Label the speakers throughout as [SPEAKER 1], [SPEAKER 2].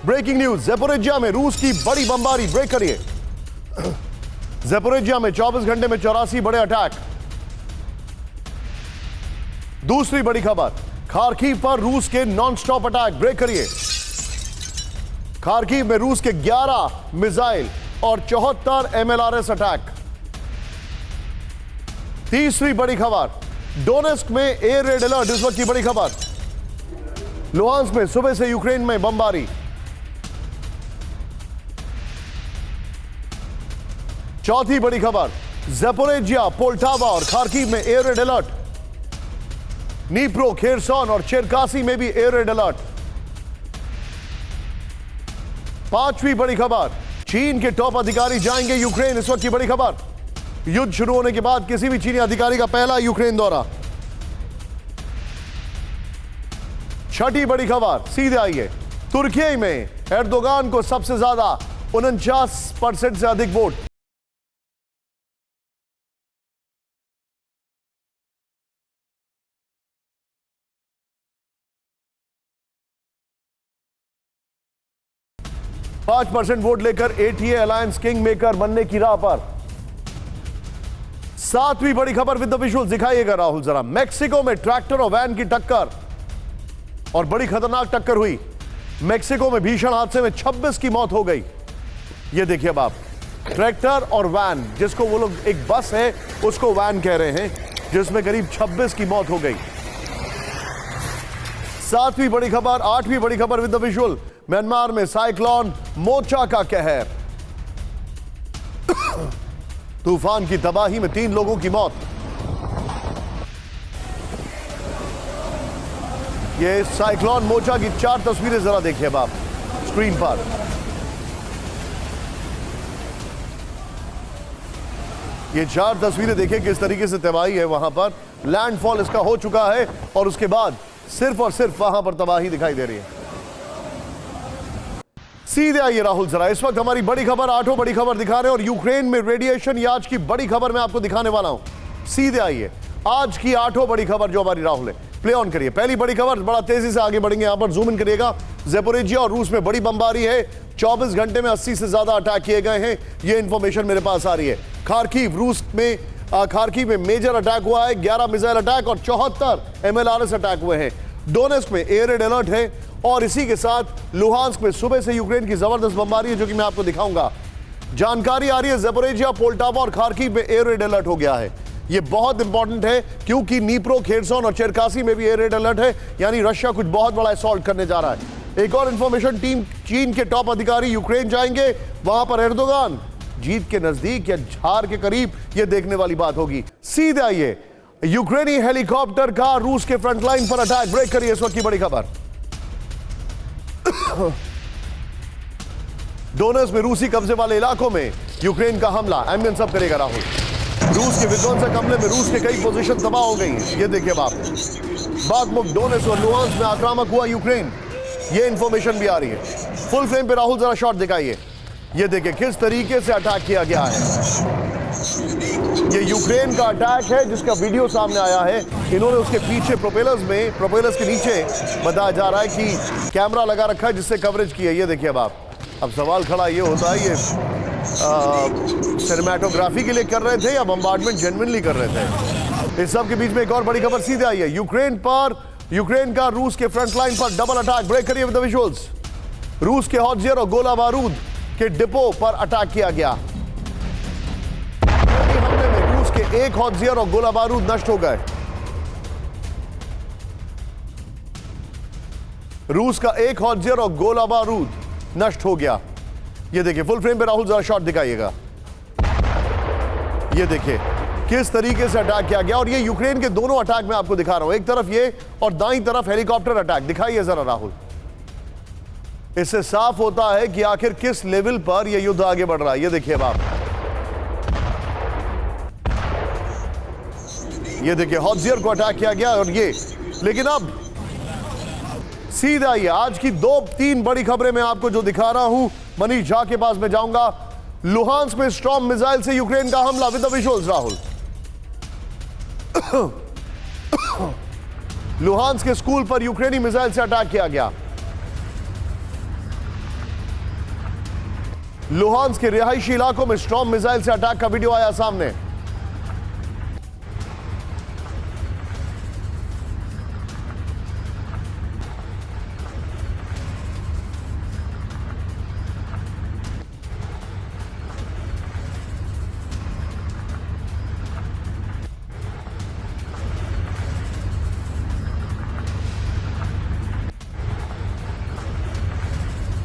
[SPEAKER 1] Breaking news, ज़ेपोरिज्जिया में रूस की बड़ी बमबारी। ब्रेक करिए। ज़ेपोरिज्जिया में 24 घंटे में 84 बड़े अटैक। दूसरी बड़ी खबर, खार्किव पर रूस के नॉनस्टॉप अटैक। ब्रेक करिए। खार्किव में रूस के 11 मिसाइल और 74 MLRS अटैक। तीसरी बड़ी खबर, डोनेस्क में एयर रेड अलर्ट। इस वक्त की बड़ी खबर, लुहांस्क में सुबह से यूक्रेन में बमबारी। चौथी बड़ी खबर, ज़ेपोरिज्जिया, पोल्टावा और खार्किव में air red alert. Dnipro, Kherson और चेरकासी में भी एयर रेड अलर्ट। पांचवी बड़ी खबर, चीन के टॉप अधिकारी जाएंगे यूक्रेन। इस वक्त की बड़ी खबर, युद्ध शुरू होने के बाद किसी भी चीनी अधिकारी का पहला यूक्रेन दौरा। छठी बड़ी खबर, सीधे आइए, तुर्की में एर्दोगान को सबसे ज्यादा 49% से अधिक वोट। पांच % वोट लेकर ATA अलायंस किंग मेकर बनने की राह पर। सातवीं बड़ी खबर विद द विजुअल्स दिखाइएगा राहुल जरा। मेक्सिको में ट्रैक्टर और वैन की टक्कर और बड़ी खतरनाक टक्कर हुई। मेक्सिको में भीषण हादसे में 26 की मौत हो गई। ये देखिए अब आप, ट्रैक्टर और वैन, जिसको वो लोग, एक बस है उसको वैन कह रहे हैं, जिसमें करीब 26 की मौत हो गई। सातवीं बड़ी खबर, आठवीं बड़ी खबर विद द विजुअल, म्यांमार में साइक्लोन मोचा का कहर। तूफान की तबाही में 3 लोगों की मौत। ये साइक्लोन मोचा की 4 तस्वीरें जरा देखिए अब आप स्क्रीन पर। ये 4 तस्वीरें देखिए किस तरीके से तबाही है वहां पर। लैंडफॉल इसका हो चुका है और उसके बाद सिर्फ और सिर्फ वहां पर तबाही दिखाई दे रही है। सीधे आइए राहुल जरा, इस वक्त हमारी बड़ी खबर, 8 बड़ी खबर दिखा रहे हैं और यूक्रेन में रेडिएशन, ये आज की बड़ी खबर मैं आपको दिखाने वाला हूं। सीधे आइए, आज की 8 बड़ी खबर जो हमारी राहुल है, प्ले ऑन करिए। पहली बड़ी खबर, बड़ा तेजी से आगे बढ़ेंगे, यहां पर जूम इन करिएगा। ज़ेपोरिज्जिया और रूस में बड़ी बमबारी है। 24 घंटे में 80 से ज्यादा अटैक किए गए हैं, ये इंफॉर्मेशन मेरे पास आ रही है। खार्किव, रूस में खार्किव में मेजर अटैक हुआ है, 11 मिसाइल अटैक और 74 MLRS अटैक हुए हैं। डोनेस्क में एयर रेड अलर्ट है और इसी के साथ लुहांस्क में सुबह से यूक्रेन की जबरदस्त बमबारी है, जो कि मैं आपको दिखाऊंगा। जानकारी आ रही है ज़ेपोरिज्जिया, पोल्टावा और खार्किव में एयर रेड अलर्ट हो गया है। ये बहुत इंपॉर्टेंट है क्योंकि नीप्रो, खेरसॉन और चेरकासी में भी एयर रेड अलर्ट है, यानी रशिया कुछ बहुत बड़ा असॉल्ट करने जा रहा है। एक और इंफॉर्मेशन, टीम चीन के टॉप अधिकारी यूक्रेन जाएंगे, वहां पर एर्दोगान जीत के नजदीक या हार के करीब, यह देखने वाली बात होगी। सीधे आइए, यूक्रेनी हेलीकॉप्टर का रूस के फ्रंटलाइन पर अटैक। ब्रेक करिए, इस वक्त की बड़ी खबर। डोनेस्क में रूसी कब्जे वाले इलाकों में यूक्रेन का हमला। एम्बियन सब करेगा राहुल। रूस के विध्वंसक हमले में रूस के कई पोजीशन तबाह हो गई हैं, ये देखिए बाप। बाखमुख, डोनेस्क और लुहांस्क में आक्रामक हुआ यूक्रेन, ये इंफॉर्मेशन भी आ रही है। फुल फ्रेम पे राहुल जरा शॉट दिखाइए। ये देखिए किस तरीके से अटैक किया गया है। ये यूक्रेन का अटैक है जिसका वीडियो सामने आया है। इन्होंने उसके पीछे प्रोपेलर्स के नीचे बताया जा रहा है कि कैमरा लगा रखा है जिससे कवरेज की है। ये देखिए अब सवाल खड़ा ये होता है, ये सिनेमैटोग्राफी के लिए कर रहे थे या बम्बार्डमेंट जेन्युइनली कर रहे थे। इस सब के बीच में एक और बड़ी खबर सीधे आई है। यूक्रेन का रूस के फ्रंट लाइन पर डबल अटैक। ब्रेक करिए विद द विजुअल्स। रूस के हौजियर और गोला बारूद के डिपो पर अटैक किया गया। हमले में रूस के एक हौजियर और गोला बारूद नष्ट हो गए। रूस का एक हौजियर और गोला बारूद नष्ट हो गया। ये देखिए फुल फ्रेम पे राहुल जरा शॉट दिखाइएगा। ये देखिए किस तरीके से अटैक किया गया और ये यूक्रेन के दोनों अटैक मैं आपको दिखा रहा हूं, एक तरफ ये और दाईं तरफ हेलीकॉप्टर अटैक। दिखाइए जरा राहुल। इससे साफ होता है कि आखिर किस लेवल पर यह युद्ध आगे बढ़ रहा है। ये देखिए अब आप, ये देखिए हौजियर को अटैक किया गया और ये, लेकिन अब सीधा आइए आज की 2-3 बड़ी खबरें मैं आपको जो दिखा रहा हूं। मनीष झा के पास मैं जाऊंगा। लुहांस्क में स्टॉर्म मिसाइल से यूक्रेन का हमला with the visuals Rahul. Luhansk के स्कूल पर यूक्रेनी मिसाइल से अटैक किया गया। लुहांस्क के रिहायशी इलाकों में स्टॉर्म मिसाइल से अटैक का वीडियो आया सामने।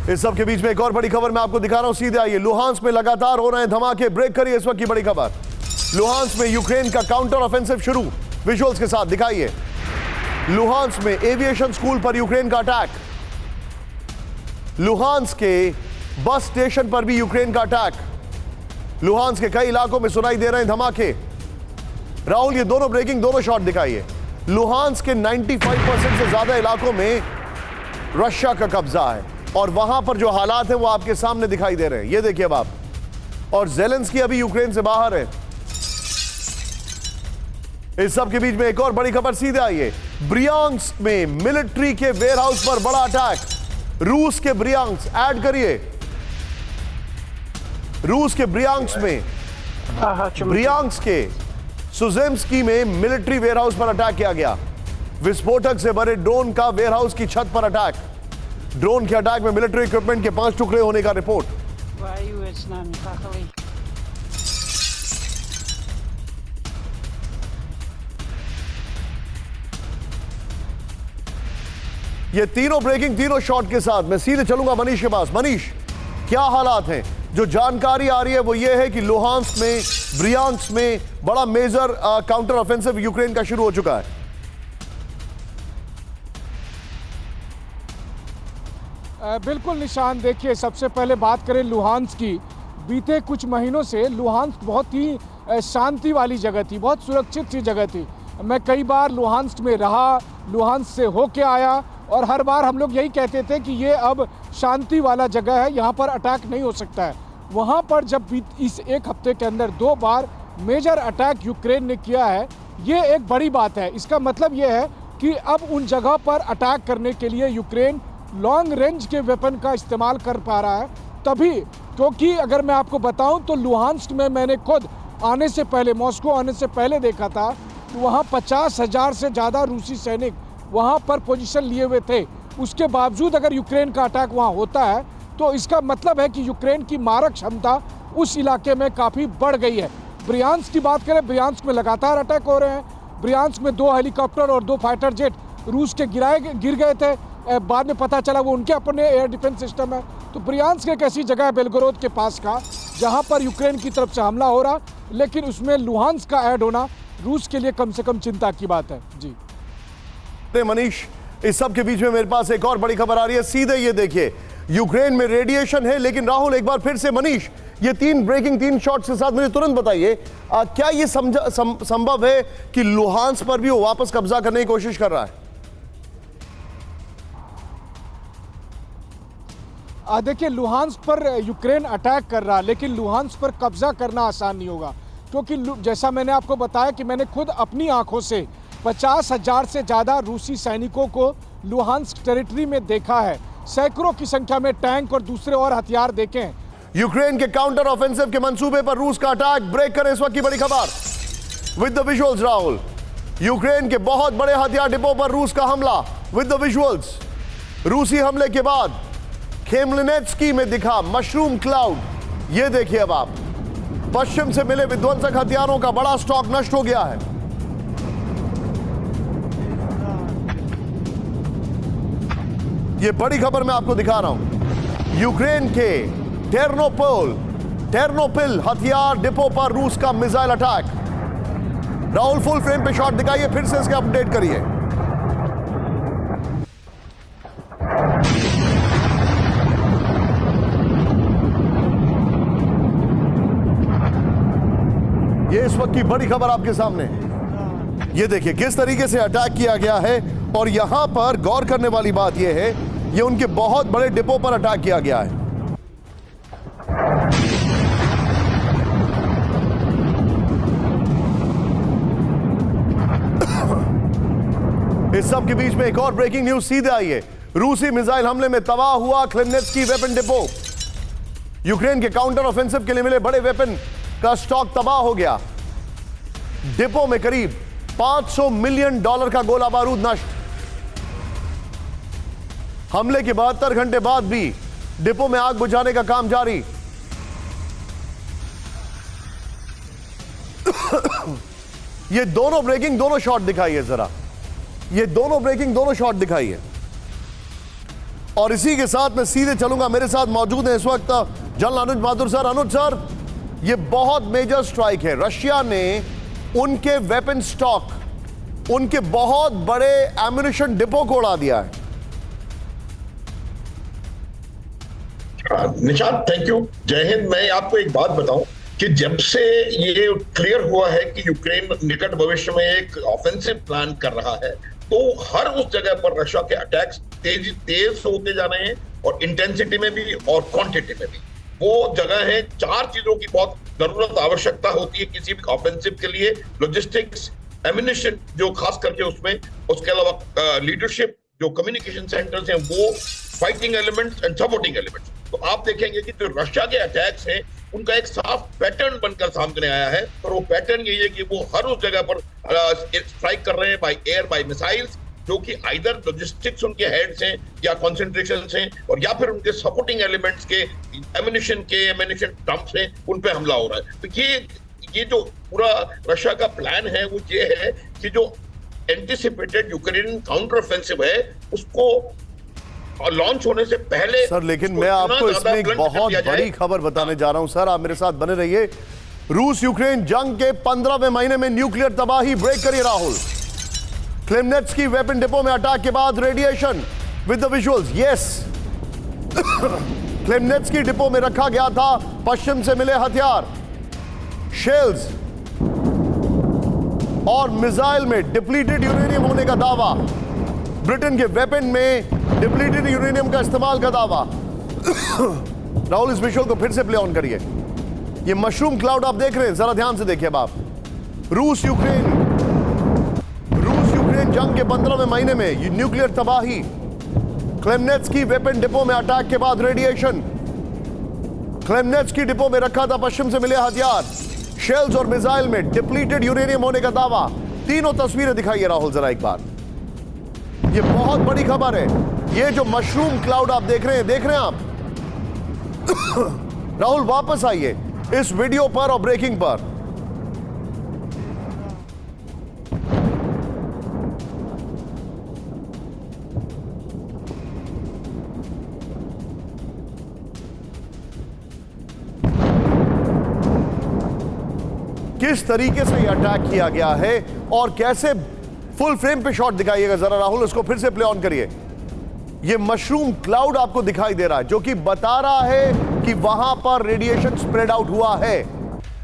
[SPEAKER 1] इस सब के बीच में एक और बड़ी खबर मैं आपको दिखा रहा हूं, सीधे आइए। लुहांस्क में लगातार हो रहे हैं धमाके, ब्रेक करिए इस वक्त की बड़ी खबर। लुहांस्क में यूक्रेन का काउंटर ऑफेंसिव शुरू, विजुअल्स के साथ दिखाइए। लुहांस्क में एविएशन स्कूल पर यूक्रेन का अटैक, लुहांस्क के बस स्टेशन पर भी यूक्रेन का अटैक, लुहांस्क के कई इलाकों में सुनाई दे रहे हैं धमाके। राहुल, ये दोनों ब्रेकिंग, दोनों शॉट दिखाइए। लुहांस्क के 95% से ज्यादा इलाकों में रशिया का कब्जा है और वहां पर जो हालात हैं वो आपके सामने दिखाई दे रहे हैं, ये देखिए अब आप। और ज़ेलेंस्की अभी यूक्रेन से बाहर है। इस सब के बीच में एक और बड़ी खबर, सीधे आइए। ब्रियांस्क में मिलिट्री के वेयरहाउस पर बड़ा अटैक, रूस के ब्रियांस्क, ऐड करिए। रूस के ब्रियांस्क में, ब्रियांस्क के सुजेम्स्की में मिलिट्री वेयरहाउस पर अटैक किया गया। विस्फोटक से भरे ड्रोन का वेयरहाउस की छत पर अटैक। ड्रोन के अटैक में मिलिट्री इक्विपमेंट के 5 टुकड़े होने का रिपोर्ट। ये तीनों ब्रेकिंग, तीनों शॉट के साथ मैं सीधे चलूंगा मनीष के पास। मनीष, क्या हालात हैं? जो जानकारी आ रही है वो ये है कि लुहांस्क में, ब्रियांस्क में बड़ा मेजर काउंटर ऑफेंसिव यूक्रेन का शुरू हो चुका है।
[SPEAKER 2] बिल्कुल निशान, देखिए सबसे पहले बात करें लुहांस्क की। बीते कुछ महीनों से लुहांस्क बहुत ही शांति वाली जगह थी, बहुत सुरक्षित सी जगह थी। मैं कई बार लुहांस्क में रहा, लुहांस्क से होके आया और हर बार हम लोग यही कहते थे कि ये अब शांति वाला जगह है, यहाँ पर अटैक नहीं हो सकता है। वहाँ पर जब इस एक हफ्ते के अंदर 2 बार मेजर अटैक यूक्रेन ने किया है, ये एक बड़ी बात है। इसका मतलब ये है कि अब उन जगह पर अटैक करने के लिए यूक्रेन लॉन्ग रेंज के वेपन का इस्तेमाल कर पा रहा है। तभी, क्योंकि अगर मैं आपको बताऊं तो लुहांस्क में मैंने खुद आने से पहले, मॉस्को आने से पहले देखा था, तो वहाँ 50,000 से ज़्यादा रूसी सैनिक वहाँ पर पोजीशन लिए हुए थे। उसके बावजूद अगर यूक्रेन का अटैक वहाँ होता है तो इसका मतलब है कि यूक्रेन की मारक क्षमता उस इलाके में काफ़ी बढ़ गई है। ब्रियांस्क की बात करें, ब्रियांस्क में लगातार अटैक हो रहे हैं। ब्रियांस्क में 2 हेलीकॉप्टर और 2 फाइटर जेट रूस के गिर गए थे। बाद में पता चला वो उनके अपने एयर डिफेंस सिस्टम है। तो ब्रियांस्क एक ऐसी जगह है बेलगोरोद के पास का, जहां पर यूक्रेन की तरफ से हमला हो रहा, लेकिन उसमें लुहांस्क का ऐड होना रूस के लिए कम से कम चिंता की बात है। जी
[SPEAKER 1] मनीष, इस सब के बीच में मेरे पास एक और बड़ी खबर आ रही है, सीधे ये देखिए। यूक्रेन में रेडिएशन है, लेकिन राहुल एक बार फिर से मनीष, ये 3 ब्रेकिंग 3 शॉट्स के साथ मुझे तुरंत बताइए, क्या ये संभव है कि लुहांस्क पर भी वो वापस कब्जा करने की कोशिश कर रहा है?
[SPEAKER 2] देखिए, लुहांस्क पर यूक्रेन अटैक कर रहा है, लेकिन लुहांस्क पर कब्जा करना आसान नहीं होगा, क्योंकि जैसा मैंने आपको बताया कि मैंने खुद अपनी आंखों से 50,000 से ज़्यादा रूसी सैनिकों को लुहांस्क टेरिटरी में देखा है। सैकड़ों की संख्या में टैंक और दूसरे और हथियार देखे हैं।
[SPEAKER 1] यूक्रेन के काउंटर ऑफेंसिव के मंसूबे पर रूस का अटैक, ब्रेक करें इस वक्त की बड़ी खबर with the visuals. Rahul, Ukraine के बहुत बड़े हथियार डिपो पर रूस का हमला, विद द विजुअल्स। रूसी हमले के बाद खेमलिनेत्स्की में दिखा मशरूम क्लाउड, ये देखिए अब आप। पश्चिम से मिले विध्वंसक हथियारों का बड़ा स्टॉक नष्ट हो गया है। ये बड़ी खबर मैं आपको दिखा रहा हूं। यूक्रेन के टेर्नोपिल हथियार डिपो पर रूस का missile attack. Rahul, full frame पे शॉट दिखाइए, फिर से इसके अपडेट करिए। ये इस वक्त की बड़ी खबर आपके सामने, ये देखिए किस तरीके से अटैक किया गया है। और यहां पर गौर करने वाली बात यह है, ये उनके बहुत बड़े डिपो पर अटैक किया गया है। इस सब के बीच में एक और ब्रेकिंग न्यूज सीधे आई है। रूसी मिसाइल हमले में तबाह हुआ खेमलिनेत्स्की वेपन डिपो। यूक्रेन के काउंटर ऑफेंसिव के लिए मिले बड़े वेपन का स्टॉक तबाह हो गया। डिपो में करीब $500 मिलियन का गोला बारूद नष्ट। हमले के 72 घंटे बाद भी डिपो में आग बुझाने का काम जारी। ये दोनों ब्रेकिंग दोनों शॉट दिखाइए जरा, ये दोनों ब्रेकिंग दोनों शॉट दिखाइए। और इसी के साथ मैं सीधे चलूंगा, मेरे साथ मौजूद है इस वक्त जनरल अनुज माथुर सर। अनुज सर, ये बहुत मेजर स्ट्राइक है। रशिया ने उनके वेपन स्टॉक, उनके बहुत बड़े एम्युनिशन डिपो को उड़ा दिया है।
[SPEAKER 3] निशांत, थैंक यू, जय हिंद। मैं आपको एक बात बताऊं कि जब से ये क्लियर हुआ है कि यूक्रेन निकट भविष्य में एक ऑफेंसिव प्लान कर रहा है, तो हर उस जगह पर रशिया के अटैक्स तेज होते जा रहे हैं, और इंटेंसिटी में भी और क्वांटिटी में भी। वो जगह है, 4 चीजों की बहुत जरूरत आवश्यकता होती है किसी भी ऑफेंसिव के लिए: लॉजिस्टिक्स, एम्युनिशन जो खास करके उसमें, उसके अलावा लीडरशिप, जो कम्युनिकेशन सेंटर्स हैं वो, fighting elements and supporting elements. तो आप देखेंगे कि जो रशिया के अटैक्स हैं उनका एक साफ पैटर्न बनकर सामने आया है, और वो पैटर्न यही है कि वो हर उस जगह पर स्ट्राइक कर रहे हैं बाय एयर, बाय मिसाइल्स, जो कि आइदर लॉजिस्टिक्स उनके हेड्स हैं या कॉन्सेंट्रेशन हैं, और या फिर उनके सपोर्टिंग एलिमेंट्स के एम्युनिशन डंप्स हैं, उन पे हमला हो रहा है। तो ये जो पूरा रशिया का प्लान है वो ये है कि जो एंटिसिपेटेड यूक्रेनियन काउंटर ऑफेंसिव है उसको लॉन्च होने से पहले।
[SPEAKER 1] सर, लेकिन मैं आपको इसमें एक बहुत बड़ी खबर बताने जा रहा हूं सर, आप मेरे साथ बने रहिए। रूस यूक्रेन जंग के 15वें महीने में न्यूक्लियर तबाही ब्रेक करिए राहुल। क्लेमनेट्स्की वेपन डिपो में अटैक के बाद radiation with the visuals. Yes, Khmelnytskyi depot में रखा गया था पश्चिम से मिले हथियार, शेल्स और मिसाइल में डिप्लीटेड यूरेनियम होने का दावा। ब्रिटेन के वेपन में डिप्लीटेड यूरेनियम का इस्तेमाल का दावा। राहुल, इस विजुअल को फिर से प्ले ऑन करिए। ये मशरूम क्लाउड आप देख रहे हैं, जरा ध्यान से देखिए अब आप। रूस यूक्रेन जंग के 15वें महीने में न्यूक्लियर तबाही, क्लेमनेट्स्की वेपन डिपो में अटैक के बाद रेडिएशन, क्लेमनेट्स्की डिपो में रखा था पश्चिम से मिले हथियार, शेल्स और मिसाइल में डिप्लीटेड यूरेनियम होने का दावा। तीनों तस्वीरें दिखाइए राहुल जरा एक बार। ये बहुत बड़ी खबर है। ये जो मशरूम क्लाउड आप देख रहे हैं आप। राहुल, वापस आइए इस वीडियो पर और ब्रेकिंग पर। किस तरीके से यह अटैक किया गया है और कैसे, फुल फ्रेम पे शॉट दिखाइएगा जरा राहुल, इसको फिर से प्ले ऑन करिए। ये मशरूम क्लाउड आपको दिखाई दे रहा है जो कि बता रहा है कि वहां पर रेडिएशन स्प्रेड आउट हुआ है।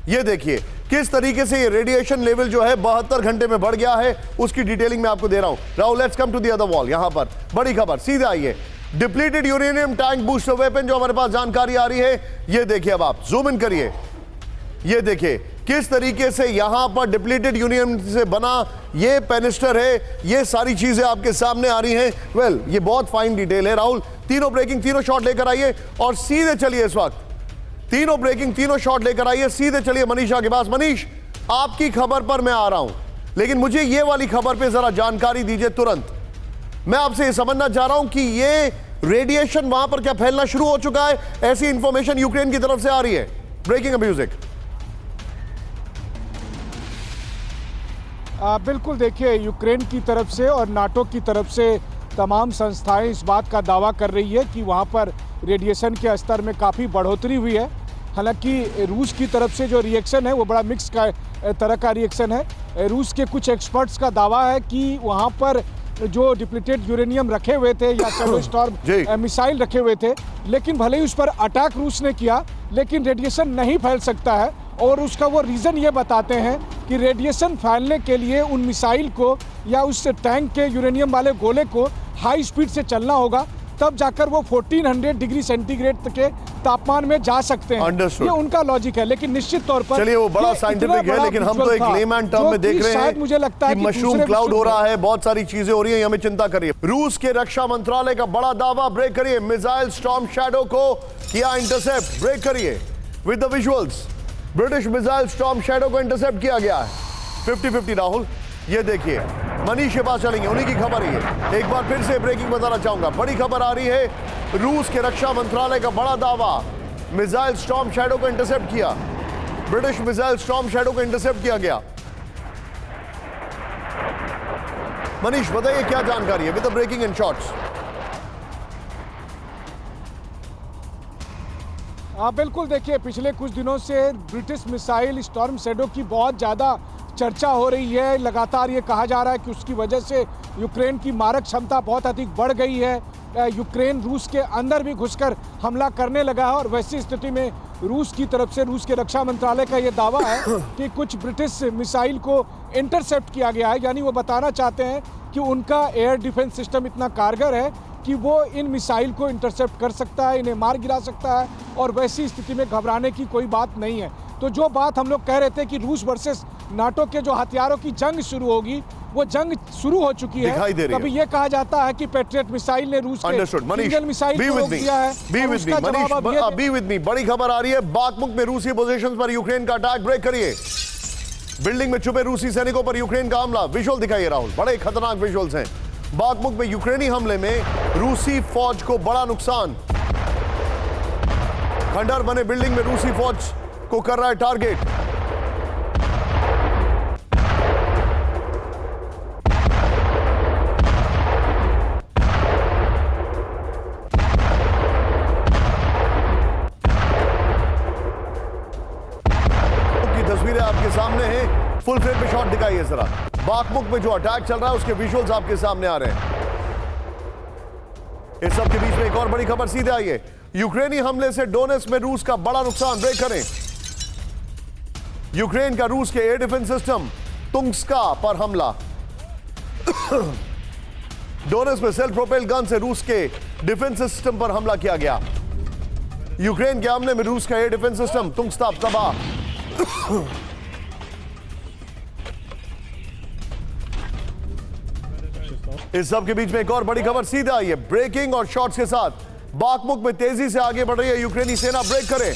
[SPEAKER 1] ये देखिए किस तरीके से ये रेडिएशन लेवल जो है 72 घंटे में बढ़ गया है, उसकी डिटेलिंग मैं आपको दे रहा हूं। Rahul, let's come to the other wall. यहां पर बड़ी खबर, सीधे आइए। Depleted uranium tank booster weapon जो हमारे पास जानकारी आ रही है, ये देखिए, अब आप जूम इन करिए। ये देखिए किस तरीके से यहां पर डिप्लीटेड यूरेनियम से बना ये पेनिस्टर है, ये सारी चीजें आपके सामने आ रही हैं। वेल, ये बहुत फाइन डिटेल है। राहुल, तीनों ब्रेकिंग तीनों शॉट लेकर आइए और सीधे चलिए इस वक्त। तीनों ब्रेकिंग तीनों शॉट लेकर आइए, सीधे चलिए मनीषा के पास। मनीष, आपकी खबर पर मैं आ रहा हूं, लेकिन मुझे ये वाली खबर पे जरा जानकारी दीजिए तुरंत। मैं आपसे ये समझना चाह रहा हूं कि ये रेडिएशन वहां पर क्या फैलना शुरू हो चुका है? ऐसी इंफॉर्मेशन यूक्रेन की तरफ से आ रही है। Breaking music.
[SPEAKER 2] बिल्कुल, देखिए, यूक्रेन की तरफ से और नाटो की तरफ से तमाम संस्थाएं इस बात का दावा कर रही है कि वहां पर रेडिएशन के स्तर में काफ़ी बढ़ोतरी हुई है। हालांकि रूस की तरफ से जो रिएक्शन है वो बड़ा मिक्स तरह का रिएक्शन है। रूस के कुछ एक्सपर्ट्स का दावा है कि वहां पर जो डिप्लीटेड यूरेनियम रखे हुए थे या स्टॉर्म मिसाइल रखे हुए थे, लेकिन भले ही उस पर अटैक रूस ने किया, लेकिन रेडिएशन नहीं फैल सकता है। और उसका वो रीज़न ये बताते हैं कि रेडिएशन फैलने के लिए उन मिसाइल को या उस टैंक के यूरेनियम वाले गोले को हाई स्पीड से चलना होगा, तब जाकर वो 1400 डिग्री सेंटीग्रेड के तापमान में जा सकते हैं। ये उनका लॉजिक है, लेकिन निश्चित तौर पर
[SPEAKER 1] चलिए वो बड़ा साइंटिफिक है, लेकिन हम तो एक लेमैन टर्म में देख रहे हैं।
[SPEAKER 2] मुझे लगता है
[SPEAKER 1] कि मशरूम क्लाउड हो रहा है, बहुत सारी चीजें हो रही हैं, हमें चिंता करिए। रूस के रक्षा मंत्रालय का बड़ा दावा, ब्रेक करिए। मिसाइल स्टॉर्म शैडो को किया इंटरसेप्ट, ब्रेक करिए with the visuals. British missile storm shadow को इंटरसेप्ट किया गया है। 50-50 राहुल, ये देखिए मनीष के पास चलेंगे, उन्हीं की खबर है ये। एक बार फिर से ब्रेकिंग बताना चाहूंगा, बड़ी खबर आ रही है। रूस के रक्षा मंत्रालय का बड़ा दावा, मिसाइल स्टॉर्म शैडो को इंटरसेप्ट किया, ब्रिटिश मिसाइल स्टॉर्म शैडो को इंटरसेप्ट किया गया। मनीष बताइए क्या जानकारी है with the breaking and shots.
[SPEAKER 2] हाँ बिल्कुल, देखिए पिछले कुछ दिनों से ब्रिटिश मिसाइल स्टॉर्म शैडो की बहुत ज़्यादा चर्चा हो रही है। लगातार ये कहा जा रहा है कि उसकी वजह से यूक्रेन की मारक क्षमता बहुत अधिक बढ़ गई है। यूक्रेन रूस के अंदर भी घुसकर हमला करने लगा है और वैसी स्थिति में रूस की तरफ से, रूस के रक्षा मंत्रालय का ये दावा है कि कुछ ब्रिटिश मिसाइल को इंटरसेप्ट किया गया है। यानी वो बताना चाहते हैं कि उनका एयर डिफेंस सिस्टम इतना कारगर है कि वो इन मिसाइल को इंटरसेप्ट कर सकता है, इन्हें मार गिरा सकता है और वैसी स्थिति में घबराने की कोई बात नहीं है। तो जो बात हम लोग कह रहे थे कि रूस वर्सेस नाटो के जो हथियारों की जंग शुरू होगी, वो जंग शुरू हो चुकी है। कभी ये कहा जाता है कि पेट्रियट मिसाइल ने रूस के सिंगल मिसाइल को रोक दिया है।
[SPEAKER 1] बी विद मी, बड़ी खबर आ रही है। बाखमुक में रूसी पोजीशंस पर यूक्रेन का अटैक, ब्रेक करिए। बिल्डिंग में छुपे रूसी सैनिकों पर यूक्रेन का हमला, विजुअल दिखाइए राहुल, बड़े खतरनाक विजुअल्स हैं। बाखमुक में यूक्रेनी हमले में रूसी फौज को बड़ा नुकसान, खंडर बने बिल्डिंग में रूसी फौज को कर रहा है टारगेट। की तस्वीरें आपके सामने हैं, फुल फ्रेम पे शॉट दिखाइए जरा। बाखमुक में जो अटैक चल रहा है उसके विजुअल्स आपके सामने आ रहे हैं। इस सब के बीच में एक और बड़ी खबर सीधे आई है। यूक्रेनी हमले से डोनेट्स्क में रूस का बड़ा नुकसान, ब्रेक करें। यूक्रेन का रूस के एयर डिफेंस सिस्टम तुंग्स्का पर हमला। डोनेट्स्क में सेल्फ प्रोपेल गन से रूस के डिफेंस सिस्टम पर हमला किया गया। यूक्रेन के हमले में रूस का एयर डिफेंस सिस्टम तुंग्स्का तबाह। इस सब के बीच में एक और बड़ी खबर सीधे आई है, ब्रेकिंग और शॉट्स के साथ। बाखमुक में तेजी से आगे बढ़ रही है यूक्रेनी सेना, ब्रेक करें।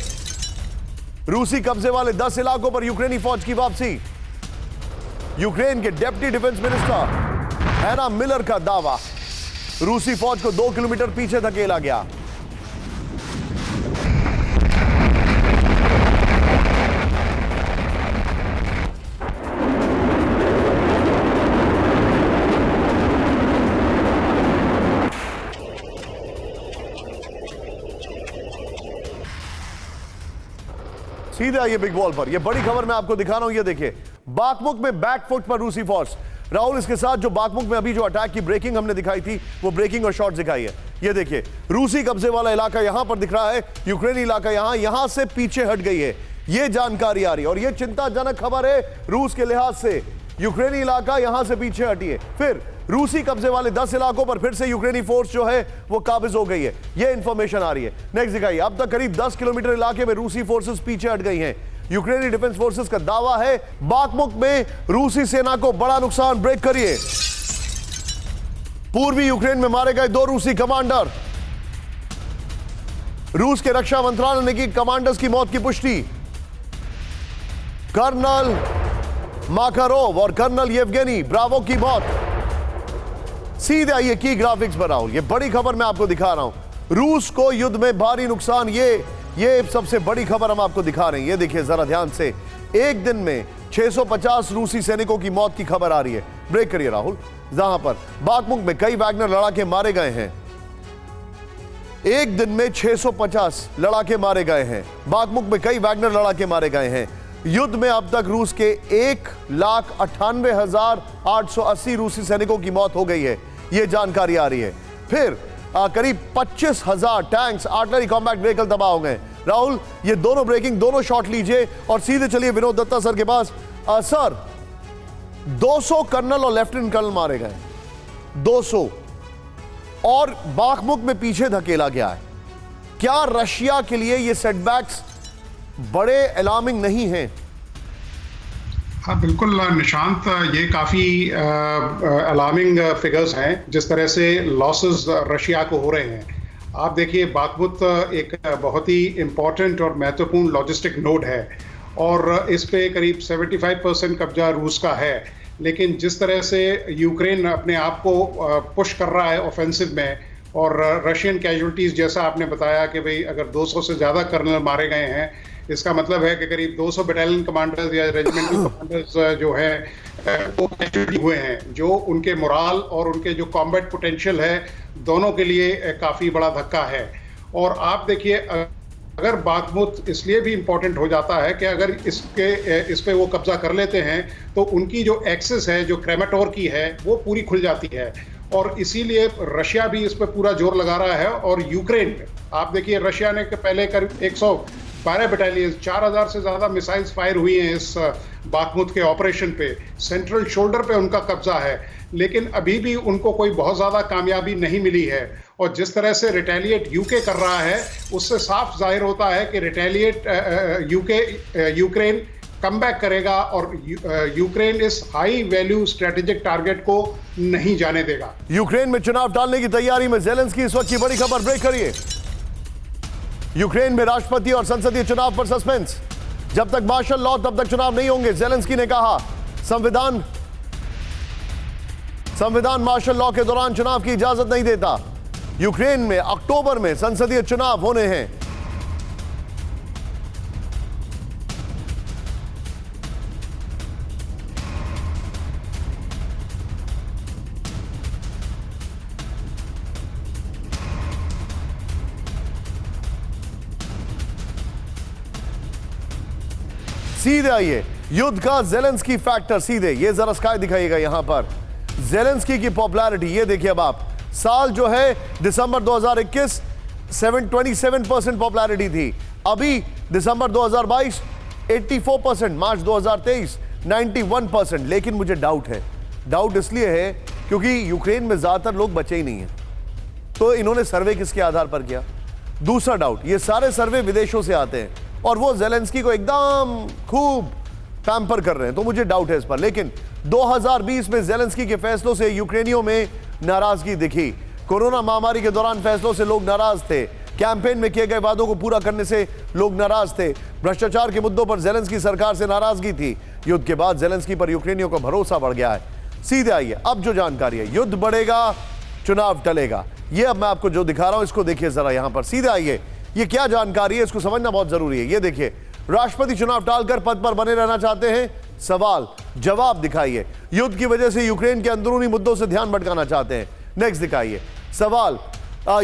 [SPEAKER 1] रूसी कब्जे वाले 10 इलाकों पर यूक्रेनी फौज की वापसी। यूक्रेन के डिप्टी डिफेंस मिनिस्टर हैना मिलर का दावा, रूसी फौज को 2 किलोमीटर पीछे धकेला गया। सीधे आइए बिग वॉल पर, यह बड़ी खबर मैं आपको दिखा रहा हूं, ये देखिए। बाखमुक में बैकफुट पर रूसी फौज। राहुल, इसके साथ जो बाखमुक में अभी जो अटैक की ब्रेकिंग हमने दिखाई थी, वो ब्रेकिंग और शॉट दिखाई है। ये देखिए, रूसी कब्जे वाला इलाका यहां पर दिख रहा है, यूक्रेनी इलाका यहां से पीछे हट गई है, ये जानकारी आ रही है। और ये चिंताजनक खबर है रूस के लिहाज से। यूक्रेनी इलाका यहां से पीछे हटी है, फिर रूसी कब्जे वाले 10 इलाकों पर फिर से यूक्रेनी फोर्स जो है वो काबिज हो गई है, ये इंफॉर्मेशन आ रही है। नेक्स्ट दिखाइए, अब तक करीब 10 किलोमीटर इलाके में रूसी फोर्सेस पीछे हट गई हैं। यूक्रेनी डिफेंस फोर्सेस का दावा है बाखमुक में रूसी सेना को बड़ा नुकसान, ब्रेक करिए। पूर्वी यूक्रेन में मारे गए 2 रूसी कमांडर। रूस के रक्षा मंत्रालय ने की कमांडर्स की मौत की पुष्टि। कर्नल माकारोव और कर्नल येवगेनी ब्रावो की मौत। सीधे आइए की ग्राफिक्स पर राहुल, ये बड़ी खबर मैं आपको दिखा रहा हूं। रूस को युद्ध में भारी नुकसान, ये सबसे बड़ी खबर हम आपको दिखा रहे हैं। ये देखिए जरा ध्यान से, एक दिन में 650 रूसी सैनिकों की मौत की खबर आ रही है। ब्रेक करिए राहुल, जहां पर बाखमुक में कई वैगनर लड़ाके मारे गए हैं। एक दिन में 650 लड़ाके मारे गए हैं। बाखमुक में कई वैगनर लड़ाके मारे गए हैं। युद्ध में अब तक रूस के 1,98,880 रूसी सैनिकों की मौत हो गई है, यह जानकारी आ रही है। फिर करीब 25,000 टैंक्स, आर्टिलरी कॉम्बैट व्हीकल तबाह हो गए। राहुल, ये दोनों ब्रेकिंग, दोनों शॉट लीजिए और सीधे चलिए विनोद दत्ता सर के पास। सर, 200 कर्नल और लेफ्टिनेंट कर्नल मारे गए, 200, और बाखमुक में पीछे धकेला गया है। क्या रशिया के लिए ये सेटबैक्स बड़े अलार्मिंग नहीं हैं?
[SPEAKER 4] हाँ बिल्कुल निशांत, ये काफ़ी अलार्मिंग फिगर्स हैं जिस तरह से लॉसेस रशिया को हो रहे हैं। आप देखिए बाखमुत एक बहुत ही इम्पोर्टेंट और महत्वपूर्ण लॉजिस्टिक नोड है और इस पे करीब 75% कब्जा रूस का है। लेकिन जिस तरह से यूक्रेन अपने आप को पुश कर रहा है ऑफेंसिव में और रशियन कैजुअल्टीज जैसा आपने बताया कि भाई अगर 200 से ज़्यादा कर्नल मारे गए हैं, इसका मतलब है कि करीब 200 बटालियन कमांडर्स या रेजिमेंटल कमांडर्स जो है वो कैजुअल्टी हुए हैं, जो उनके मोराल और उनके जो कॉम्बैट पोटेंशियल है दोनों के लिए काफ़ी बड़ा धक्का है। और आप देखिए अगर बाखमुत इसलिए भी इम्पोर्टेंट हो जाता है कि अगर इस पे वो कब्जा कर लेते हैं तो उनकी जो एक्सेस है, जो क्रेमेटोर की है, वो पूरी खुल जाती है और इसीलिए रशिया भी इस पे पूरा जोर लगा रहा है। और यूक्रेन, आप देखिए रशिया ने पहले करीब 112 बटालियन 4000 से ज़्यादा मिसाइल्स फायर हुई हैं इस बाखमुत के ऑपरेशन पे। सेंट्रल शोल्डर पे उनका कब्जा है, लेकिन अभी भी उनको कोई बहुत ज़्यादा कामयाबी नहीं मिली है। और जिस तरह से रिटेलिएट यूके कर रहा है, उससे साफ जाहिर होता है कि यूक्रेन कम बैक करेगा और यूक्रेन इस हाई वैल्यू स्ट्रेटेजिक टारगेट को नहीं जाने देगा।
[SPEAKER 1] यूक्रेन में चुनाव टालने की तैयारी में ज़ेलेंस्की इस वक्त की बड़ी खबर। ब्रेक करिए। यूक्रेन में राष्ट्रपति और संसदीय चुनाव पर सस्पेंस। जब तक मार्शल लॉ तब तक चुनाव नहीं होंगे, ज़ेलेंस्की ने कहा। संविधान मार्शल लॉ के दौरान चुनाव की इजाजत नहीं देता। यूक्रेन में अक्टूबर में संसदीय चुनाव होने हैं। सीधे आइए, युद्ध का ज़ेलेंस्की फैक्टर। सीधे ये जरा स्काई दिखाइएगा यहां पर। ज़ेलेंस्की की पॉपुलैरिटी ये देखिए। अब आप साल जो है दिसंबर 2021 27% पॉपुलैरिटी थी। अभी दिसंबर 2022 84%, मार्च 2023 91%। लेकिन मुझे डाउट है। डाउट इसलिए है क्योंकि यूक्रेन में ज्यादातर लोग बचे ही नहीं हैं, तो इन्होंने सर्वे किसके आधार पर किया? दूसरा डाउट, ये सारे सर्वे विदेशों से आते हैं और वो ज़ेलेंस्की को एकदम खूब पैम्पर कर रहे हैं, तो मुझे डाउट है इस पर। लेकिन 2020 में ज़ेलेंस्की के फैसलों से यूक्रेनियों में नाराजगी दिखी। कोरोना महामारी के दौरान फैसलों से लोग नाराज थे। कैंपेन में किए गए वादों को पूरा करने से लोग नाराज थे। भ्रष्टाचार के मुद्दों पर ज़ेलेंस्की सरकार से नाराजगी थी। युद्ध के बाद ज़ेलेंस्की पर यूक्रेनियों का भरोसा बढ़ गया है। सीधे आइए, अब जो जानकारी है, युद्ध बढ़ेगा, चुनाव टलेगा। ये अब मैं आपको जो दिखा रहा हूं इसको देखिए जरा यहां पर। सीधे आइए, ये क्या जानकारी है इसको समझना बहुत जरूरी है। ये देखिए, राष्ट्रपति चुनाव टालकर पद पर बने रहना चाहते हैं? सवाल जवाब दिखाइए। युद्ध की वजह से यूक्रेन के अंदरूनी मुद्दों से ध्यान भटकाना चाहते हैं? नेक्स्ट दिखाइए। सवाल,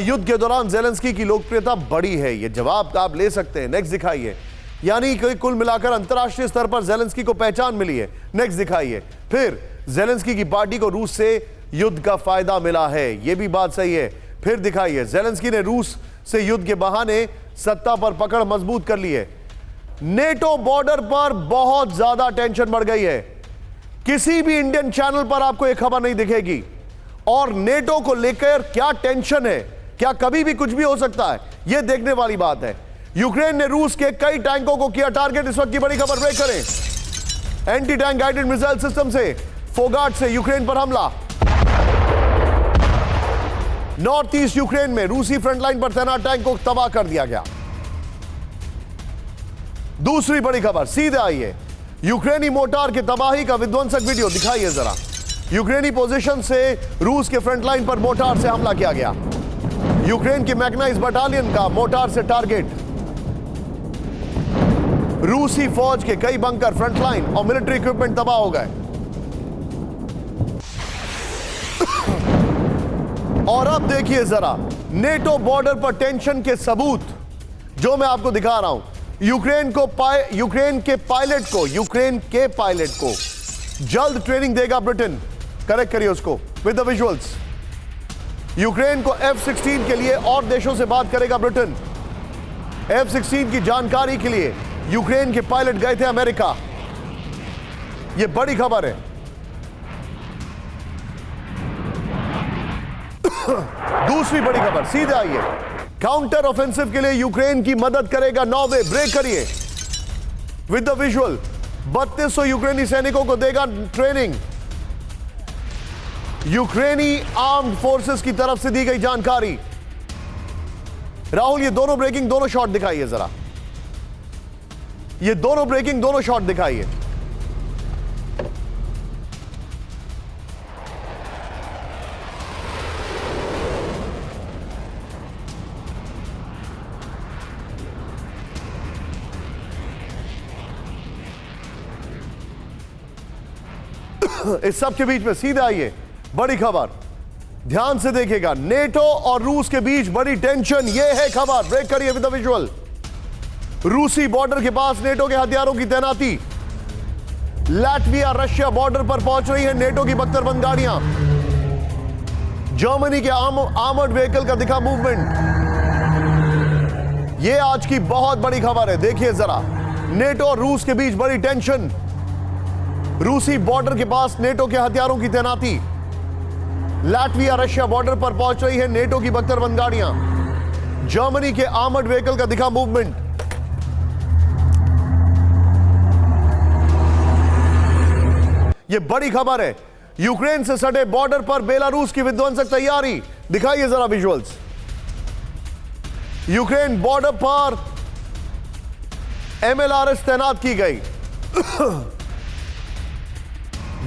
[SPEAKER 1] युद्ध के दौरान ज़ेलेंस्की की लोकप्रियता बढ़ी है? ये जवाब आप ले सकते हैं। नेक्स्ट दिखाइए। यानी कि कुल मिलाकर अंतर्राष्ट्रीय स्तर पर ज़ेलेंस्की को पहचान मिली है? नेक्स्ट दिखाइए। फिर ज़ेलेंस्की की पार्टी को रूस से युद्ध का फायदा मिला है? ये भी बात सही है। फिर दिखाइए। ज़ेलेंस्की ने रूस से युद्ध के बहाने सत्ता पर पकड़ मजबूत कर ली है। नेटो बॉर्डर पर बहुत ज्यादा टेंशन बढ़ गई है। किसी भी इंडियन चैनल पर आपको यह खबर नहीं दिखेगी। और नेटो को लेकर क्या टेंशन है, क्या कभी भी कुछ भी हो सकता है, यह देखने वाली बात है। यूक्रेन ने रूस के कई टैंकों को किया टारगेट। इस वक्त की बड़ी खबर। ब्रेक करें। Anti tank guided missile system से फोगाट से यूक्रेन पर हमला। नॉर्थ ईस्ट यूक्रेन में रूसी फ्रंटलाइन पर तैनात टैंक को तबाह कर दिया गया। दूसरी बड़ी खबर। सीधे आइए, यूक्रेनी मोर्टार की तबाही का विध्वंसक वीडियो दिखाइए जरा। यूक्रेनी पोजीशन से रूस के फ्रंटलाइन पर मोर्टार से हमला किया गया। यूक्रेन की मैग्नाइज्ड बटालियन का मोर्टार से टारगेट। रूसी फौज के कई बंकर, फ्रंटलाइन और मिलिट्री इक्विपमेंट तबाह हो गए। और अब देखिए जरा नेटो बॉर्डर पर टेंशन के सबूत जो मैं आपको दिखा रहा हूं। यूक्रेन के पायलट को जल्द ट्रेनिंग देगा ब्रिटेन। करेक्ट करिए उसको विद द विजुअल्स। यूक्रेन को F-16 के लिए और देशों से बात करेगा ब्रिटेन। F-16 की जानकारी के लिए यूक्रेन के पायलट गए थे अमेरिका। यह बड़ी खबर है। दूसरी बड़ी खबर। सीधे आइए, काउंटर ऑफेंसिव के लिए यूक्रेन की मदद करेगा नॉर्वे। ब्रेक करिए विद द विजुअल। 3200 यूक्रेनी सैनिकों को देगा ट्रेनिंग। यूक्रेनी आर्म्ड फोर्सेस की तरफ से दी गई जानकारी। राहुल ये दोनों ब्रेकिंग दोनों शॉट दिखाइए जरा, ये दोनों ब्रेकिंग दोनों शॉट दिखाइए। इस सब के बीच में सीधे आइए, बड़ी खबर ध्यान से देखिएगा। नेटो और रूस के बीच बड़ी टेंशन, यह है खबर, ब्रेक करिए विद द विजुअल। रूसी बॉर्डर के पास नेटो के हथियारों की तैनाती। लाटविया रशिया बॉर्डर पर पहुंच रही है नेटो की बख्तरबंद गाड़ियां। जर्मनी के आर्मर्ड व्हीकल का दिखा मूवमेंट। यह आज की बहुत बड़ी खबर है, देखिए जरा। नेटो और रूस के बीच बड़ी टेंशन। रूसी बॉर्डर के पास नेटो के हथियारों की तैनाती। लाटविया रशिया बॉर्डर पर पहुंच रही है नेटो की बख्तरबंद गाड़ियां। जर्मनी के आर्मर्ड व्हीकल का दिखा मूवमेंट। यह बड़ी खबर है। यूक्रेन से सटे बॉर्डर पर बेलारूस की विध्वंसक तैयारी, दिखाइए जरा विजुअल्स। यूक्रेन बॉर्डर पर MLRS तैनात की गई।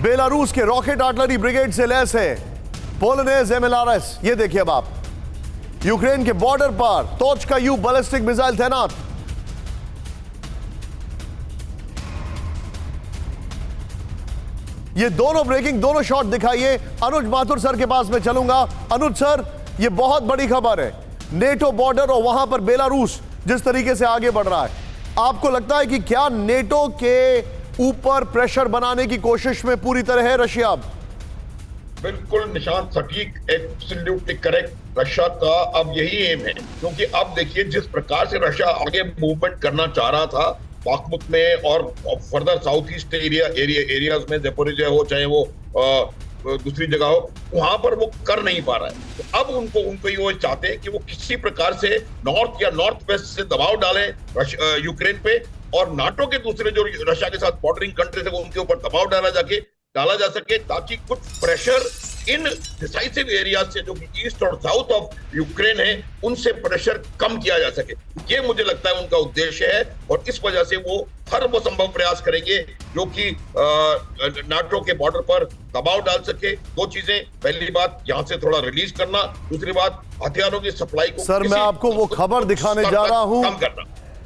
[SPEAKER 1] बेलारूस के रॉकेट आर्टिलरी ब्रिगेड से लैस है पोलोनेज MLRS। ये देखिए अब आप, यूक्रेन के बॉर्डर पर तोचका यू बैलिस्टिक मिसाइल तैनात। ये दोनों ब्रेकिंग दोनों शॉट दिखाइए। अनुज माथुर सर के पास में चलूंगा। अनुज सर, ये बहुत बड़ी खबर है। नेटो बॉर्डर और वहां पर बेलारूस जिस तरीके से आगे बढ़ रहा है, आपको लगता है कि क्या नेटो के ऊपर प्रेशर बनाने की कोशिश में पूरी तरह है रशिया?
[SPEAKER 3] बिल्कुल निशान सटीक, एब्सोल्युटली करेक्ट। रशिया का अब यही एम है, क्योंकि अब देखिए जिस प्रकार से रशिया आगे मूवमेंट करना चाह रहा था बाखमुत में और फर्दर साउथ ईस्ट एरियाज में, ज़ेपोरिज़िया हो चाहे वो दूसरी जगह हो, वहां पर वो कर नहीं पा रहा है। तो अब उनको ये चाहते हैं कि वो किसी प्रकार से नॉर्थ या नॉर्थ वेस्ट से दबाव डालें यूक्रेन पे, और नाटो के दूसरे जो रशिया के साथ बॉर्डरिंग कंट्रीज है उनके ऊपर दबाव डाला जा सके, ताकि कुछ प्रेशर इन डिसाइसिव एरिया से जो कि ईस्ट और साउथ ऑफ यूक्रेन है उनसे प्रेशर कम किया जा सके। ये मुझे लगता है उनका उद्देश्य है, और इस वजह से वो हर वो संभव प्रयास करेंगे जो कि नाटो के बॉर्डर पर दबाव डाल सके। दो चीजें, पहली बात यहां से थोड़ा रिलीज करना, दूसरी बात हथियारों की सप्लाई को
[SPEAKER 1] सर मैं आपको वो खबर दिखाने जा रहा हूं,
[SPEAKER 3] कम करना।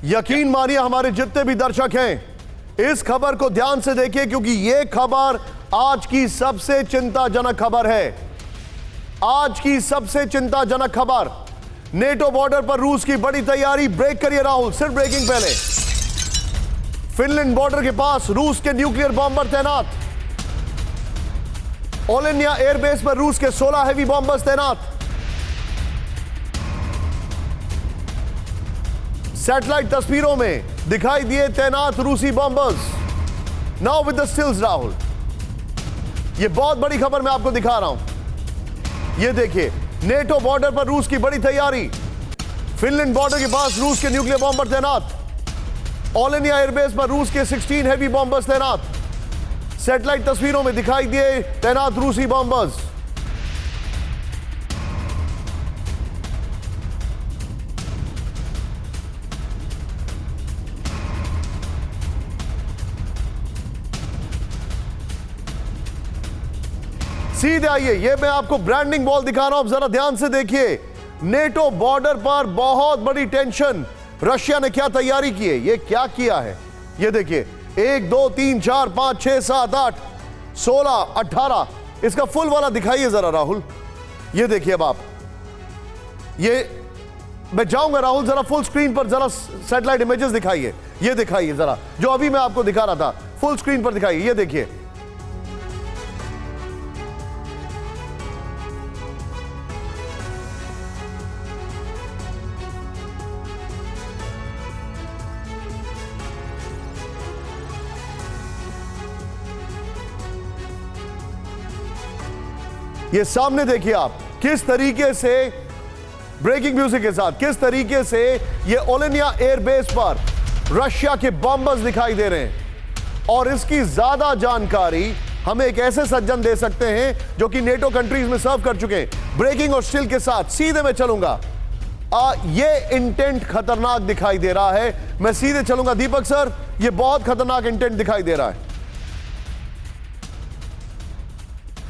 [SPEAKER 1] यकीन मानिए हमारे जितने भी दर्शक हैं इस खबर को ध्यान से देखिए, क्योंकि यह खबर आज की सबसे चिंताजनक खबर है। आज की सबसे चिंताजनक खबर, नेटो बॉर्डर पर रूस की बड़ी तैयारी। ब्रेक करिए राहुल, सिर्फ ब्रेकिंग पहले। फिनलैंड बॉर्डर के पास रूस के न्यूक्लियर बॉम्बर तैनात। ओलेनिया एयरबेस पर रूस के 16 हेवी बॉम्बर्स तैनात। सैटेलाइट तस्वीरों में दिखाई दिए तैनात रूसी bombers. Now with the stills Rahul, यह बहुत बड़ी खबर मैं आपको दिखा रहा हूं। यह देखिए, नेटो बॉर्डर पर रूस की बड़ी तैयारी। फिनलैंड बॉर्डर के पास रूस के न्यूक्लियर बॉम्बर तैनात। ओलेनिया एयरबेस पर रूस के 16 हेवी बॉम्बर्स तैनात। सैटेलाइट तस्वीरों में दिखाई दिए तैनात रूसी बॉम्बर्स। सीधे आइए, ये मैं आपको ब्रांडिंग वॉल दिखा रहा हूं, जरा ध्यान से देखिए। नेटो बॉर्डर पर बहुत बड़ी टेंशन। रशिया ने क्या तैयारी की है, ये क्या किया है, ये देखिए। 1 2 3 4 5 6 7 8 16 18, इसका फुल वाला दिखाइए जरा राहुल। ये देखिए अब आप, ये मैं जाऊंगा राहुल, जरा फुल स्क्रीन पर जरा सैटेलाइट इमेजेस दिखाइए। ये दिखाइए जरा, जो अभी मैं आपको दिखा रहा था, फुल स्क्रीन पर दिखाइए। ये देखिए, ये सामने देखिए आप, किस तरीके से ब्रेकिंग म्यूजिक के साथ किस तरीके से ये ओलेनिया एयरबेस पर रशिया के बॉम्बर्स दिखाई दे रहे हैं। और इसकी ज्यादा जानकारी हमें एक ऐसे सज्जन दे सकते हैं जो कि नेटो कंट्रीज में सर्व कर चुके हैं। ब्रेकिंग और स्टिल के साथ सीधे मैं चलूंगा। ये इंटेंट खतरनाक दिखाई दे रहा है। मैं सीधे चलूंगा दीपक सर, ये बहुत खतरनाक इंटेंट दिखाई दे रहा है।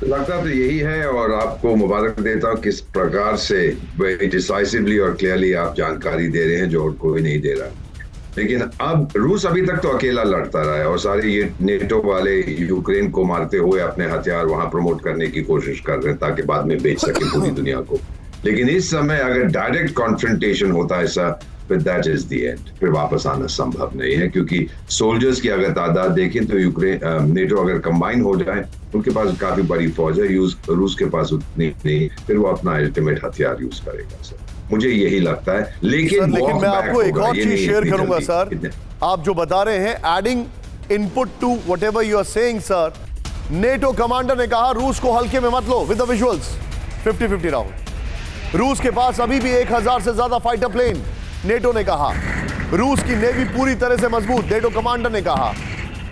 [SPEAKER 5] लगता तो यही है, और आपको मुबारक देता हूं किस प्रकार से वेरी डिसाइसिवली और क्लियरली आप जानकारी दे रहे हैं जो कोई नहीं दे रहा। लेकिन अब रूस अभी तक तो अकेला लड़ता रहा है और सारे ये नेटो वाले यूक्रेन को मारते हुए अपने हथियार वहां प्रमोट करने की कोशिश कर रहे हैं ताकि बाद में बेच सके पूरी दुनिया को। लेकिन इस समय अगर डायरेक्ट कॉन्फ्रंटेशन होता है ऐसा, फिर दैट इज द एंड, फिर वापस आना संभव नहीं है, क्योंकि सोल्जर्स की अगर तादाद देखें तो यूक्रेन नेटो अगर कंबाइन हो जाए, उनके पास काफी बड़ी फौज है, रूस के पास उतनी नहीं, फिर वो अपना अल्टीमेट हथियार यूज करेगा सर, मुझे यही लगता है। लेकिन
[SPEAKER 1] मैं आपको एक और चीज शेयर करूंगा सर, आप जो बता रहे हैं, adding input to whatever you are saying sir, NATO commander ने कहा रूस को हल्के में मत लो, विद द विजुअल्स 50-50 राहुल। रूस के पास अभी भी 1000 से ज्यादा फाइटर प्लेन, नेटो ने कहा। रूस की नेवी पूरी तरह से मजबूत, नेटो कमांडर ने कहा।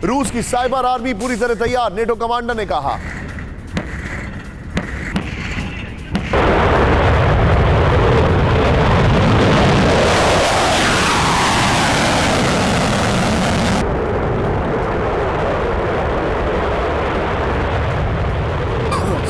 [SPEAKER 1] रूस की साइबर आर्मी पूरी तरह तैयार, नेटो कमांडर ने कहा।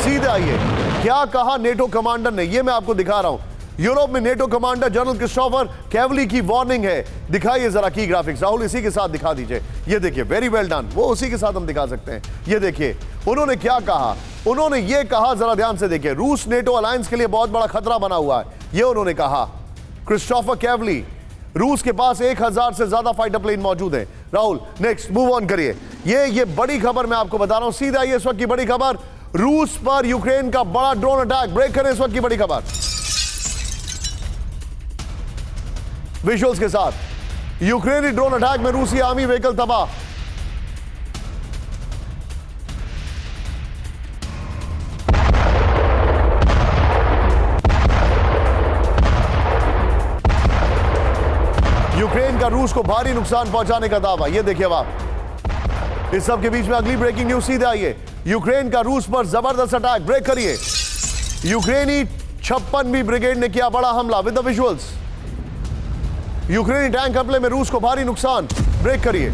[SPEAKER 1] सीधे आइए, क्या कहा नेटो कमांडर ने, यह मैं आपको दिखा रहा हूं। यूरोप में नेटो कमांडर जनरल क्रिस्टोफर कैवली की वार्निंग है। दिखाइए जरा की ग्राफिक्स राहुल, इसी के साथ दिखा दीजिए। ये देखिए, वेरी वेल डन, वो उसी के साथ हम दिखा सकते हैं। ये देखिए उन्होंने क्या कहा, उन्होंने ये कहा, जरा ध्यान से देखिए, रूस नेटो अलायंस के लिए बहुत बड़ा खतरा बना हुआ है, ये उन्होंने कहा क्रिस्टोफर कैवली। रूस के पास 1000 से ज्यादा फाइटर प्लेन मौजूद है। राहुल नेक्स्ट मूव ऑन करिए। ये बड़ी खबर मैं आपको बता रहा हूं, सीधा ये इस वक्त की बड़ी खबर, रूस पर यूक्रेन का बड़ा ड्रोन अटैक। ब्रेक करें इस वक्त की बड़ी खबर विजुअल्स के साथ। यूक्रेनी ड्रोन अटैक में रूसी आर्मी व्हीकल तबाह। यूक्रेन का रूस को भारी नुकसान पहुंचाने का दावा। यह देखिए आप, इस सब के बीच में अगली ब्रेकिंग न्यूज सीधे आइए। यूक्रेन का रूस पर जबरदस्त अटैक। ब्रेक करिए। यूक्रेनी 56वीं ब्रिगेड ने किया बड़ा हमला, विद द विजुअल्स। यूक्रेनी टैंक हमले में रूस को भारी नुकसान। ब्रेक करिए।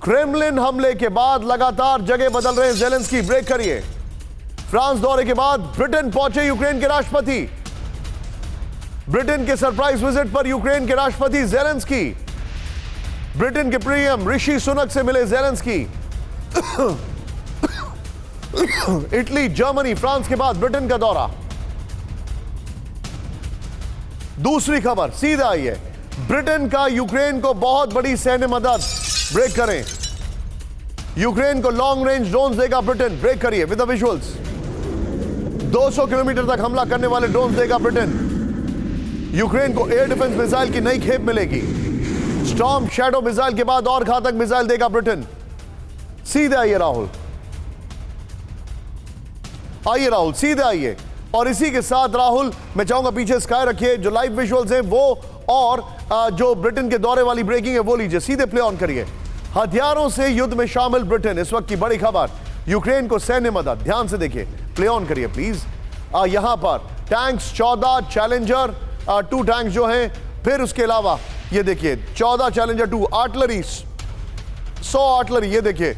[SPEAKER 1] क्रेमलिन हमले के बाद लगातार जगह बदल रहे ज़ेलेंस्की। ब्रेक करिए। फ्रांस दौरे के बाद ब्रिटेन पहुंचे यूक्रेन के राष्ट्रपति। ब्रिटेन के सरप्राइज विजिट पर यूक्रेन के राष्ट्रपति ज़ेलेंस्की। ब्रिटेन के पीएम ऋषि सुनक से मिले ज़ेलेंस्की। इटली, जर्मनी, फ्रांस के बाद ब्रिटेन का दौरा। दूसरी खबर सीधा आई है, ब्रिटेन का यूक्रेन को बहुत बड़ी सैन्य मदद। ब्रेक करें। यूक्रेन को लॉन्ग रेंज ड्रोन्स देगा ब्रिटेन। ब्रेक करिए विद द विजुअल्स। 200 किलोमीटर तक हमला करने वाले ड्रोन्स देगा ब्रिटेन। यूक्रेन को एयर डिफेंस मिसाइल की नई खेप मिलेगी। स्टॉर्म शैडो मिसाइल के बाद और घातक मिसाइल देगा ब्रिटेन। सीधे आइए राहुल, आइए राहुल, सीधे आइए। और इसी के साथ राहुल, मैं चाहूंगा पीछे स्काई रखिए, जो लाइव विजुअल्स हैं वो, और जो ब्रिटेन के दौरे वाली ब्रेकिंग है वो लीजिए। सीधे प्ले ऑन करिए। हथियारों से युद्ध में शामिल ब्रिटेन, इस वक्त की बड़ी खबर। यूक्रेन को सैन्य मदद। ध्यान से देखिए, प्ले ऑन करिए प्लीज। यहां पर टैंक्स 14 चैलेंजर 2 टैंक जो हैं, फिर उसके अलावा ये देखिए 14 चैलेंजर 2 आर्टिलरी, 100 आर्टिलरी। ये देखिए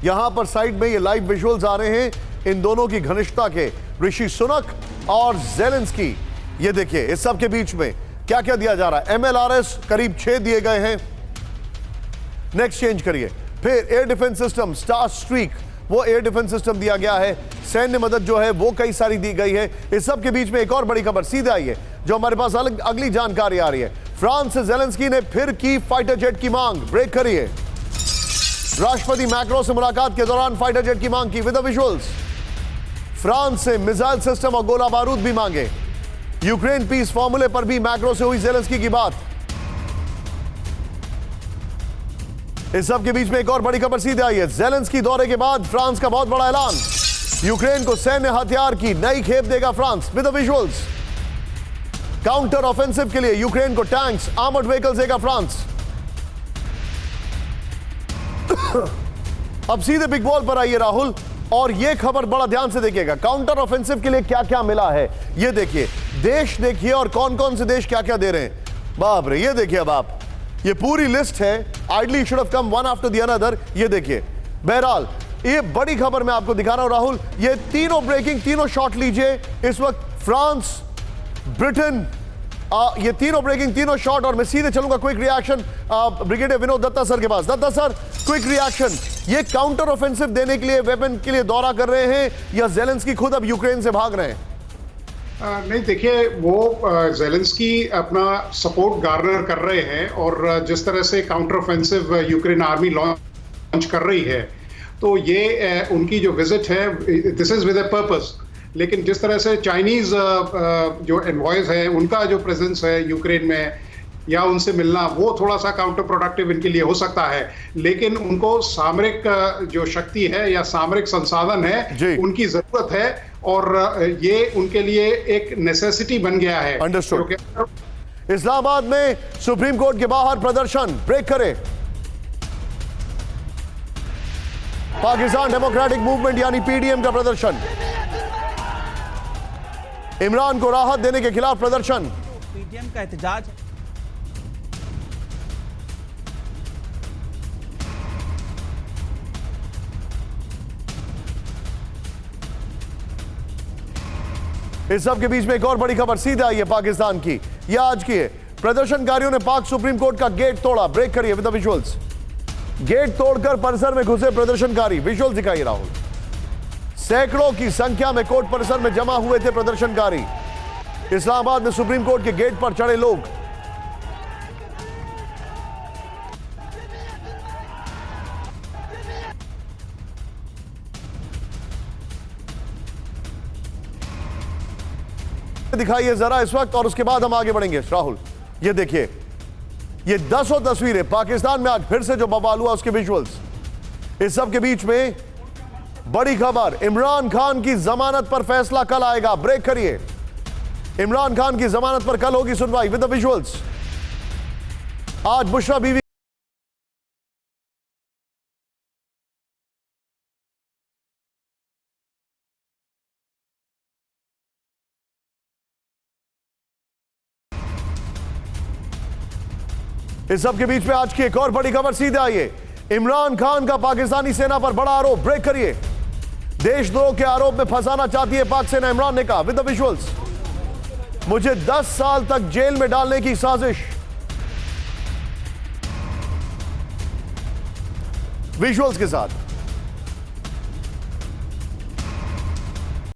[SPEAKER 1] यहां पर साइड में ये लाइव विजुअल्स आ रहे हैं इन दोनों की घनिष्ठता के, ऋषि सुनक और ज़ेलेंस्की। ये देखिए इस सब के बीच में क्या क्या दिया जा रहा है। MLRS करीब 6 दिए गए हैं। नेक्स्ट चेंज करिए। फिर air defence system star streak, वो एयर डिफेंस सिस्टम दिया गया है। सैन्य मदद जो है वो कई सारी दी गई है। इस सब के बीच में एक और बड़ी खबर सीधे आई है, जो हमारे पास अगली जानकारी आ रही है। फ्रांस से ज़ेलेंस्की ने फिर की फाइटर जेट की मांग। ब्रेक करिए। राष्ट्रपति मैक्रो से मुलाकात के दौरान फाइटर जेट की मांग की, विद द विजुअल्स। फ्रांस से मिसाइल सिस्टम और गोला बारूद भी मांगे। यूक्रेन पीस फॉर्मूले पर भी मैक्रो से हुई ज़ेलेंस्की की बात। इस सब के बीच में एक और बड़ी खबर सीधे आई है। ज़ेलेंस्की दौरे के बाद फ्रांस का बहुत बड़ा ऐलान। यूक्रेन को सैन्य हथियार की नई खेप देगा France, with the visuals. Counter offensive के लिए यूक्रेन को टैंक्स, आर्मर्ड व्हीकल्स देगा फ्रांस। अब सीधे बिग बॉल पर आइए राहुल। और ये खबर बड़ा ध्यान से देखिएगा, काउंटर ऑफेंसिव के लिए क्या क्या मिला है ये देखिए, देश देखिए और कौन कौन से देश क्या क्या दे रहे हैं। बाप रे, ये देखिए अब आप, ये पूरी लिस्ट है, ideally should have come one after the another. ये देखिए, बहरहाल ये बड़ी खबर मैं आपको दिखा रहा हूं राहुल, ये तीनों ब्रेकिंग, तीनों शॉट लीजिए। इस वक्त फ्रांस, ब्रिटेन, ये तीनों ब्रेकिंग, तीनों शॉट, और मैं सीधे चलूंगा quick reaction brigadier Vinod Dutta sir के पास। दत्ता सर, क्विक रिएक्शन, ये काउंटर ऑफेंसिव देने के लिए, वेपन के लिए दौरा कर रहे हैं या ज़ेलेंस्की खुद अब यूक्रेन से भाग रहे हैं?
[SPEAKER 4] नहीं, देखिए, वो ज़ेलेंस्की अपना सपोर्ट गार्नर कर रहे हैं और जिस तरह से counter offensive Ukraine army launch कर रही है, तो ये उनकी जो विजिट है, this is with a purpose. लेकिन जिस तरह से चाइनीज जो एनवॉयज है, उनका जो प्रेजेंस है यूक्रेन में या उनसे मिलना, वो थोड़ा सा काउंटर प्रोडक्टिव इनके लिए हो सकता है। लेकिन उनको सामरिक जो शक्ति है या सामरिक संसाधन है, उनकी जरूरत है और ये उनके लिए एक नेसेसिटी बन गया है।
[SPEAKER 1] अंडरस्टूड। इस्लामाबाद में सुप्रीम कोर्ट के बाहर प्रदर्शन, ब्रेक करें। पाकिस्तान डेमोक्रेटिक मूवमेंट यानी पीडीएम का प्रदर्शन, इमरान को राहत देने के खिलाफ प्रदर्शन।
[SPEAKER 6] पीडीएम का एहतजाज।
[SPEAKER 1] इस सब के बीच में एक और बड़ी खबर सीधे आई है पाकिस्तान की, यह आज की है। प्रदर्शनकारियों ने पाक सुप्रीम कोर्ट का गेट तोड़ा, ब्रेक करिए विद द विजुअल्स। गेट तोड़कर परिसर में घुसे प्रदर्शनकारी, विजुअल दिखाइए राहुल। सैकड़ों की संख्या में कोर्ट परिसर में जमा हुए थे प्रदर्शनकारी। इस्लामाबाद में सुप्रीम कोर्ट के गेट पर चढ़े लोग। दिखाइए जरा इस वक्त और उसके बाद हम आगे बढ़ेंगे राहुल। ये देखिए, ये दसों तस्वीरें पाकिस्तान में आज फिर से जो बवाल हुआ उसके विजुअल्स। इस सब के बीच में बड़ी खबर, इमरान खान की जमानत पर फैसला कल आएगा, ब्रेक करिए। इमरान खान की जमानत पर कल होगी सुनवाई विद द विजुअल्स। आज बुशरा बीवी इस सब के बीच में आज की एक और बड़ी खबर सीधे आई है। इमरान खान का पाकिस्तानी सेना पर बड़ा आरोप, ब्रेक करिए। देशद्रोह के आरोप में फंसाना चाहती है पाक सेना, इमरान ने कहा विद द विजुअल्स। मुझे 10 साल तक जेल में डालने की साजिश, विजुअल्स के साथ।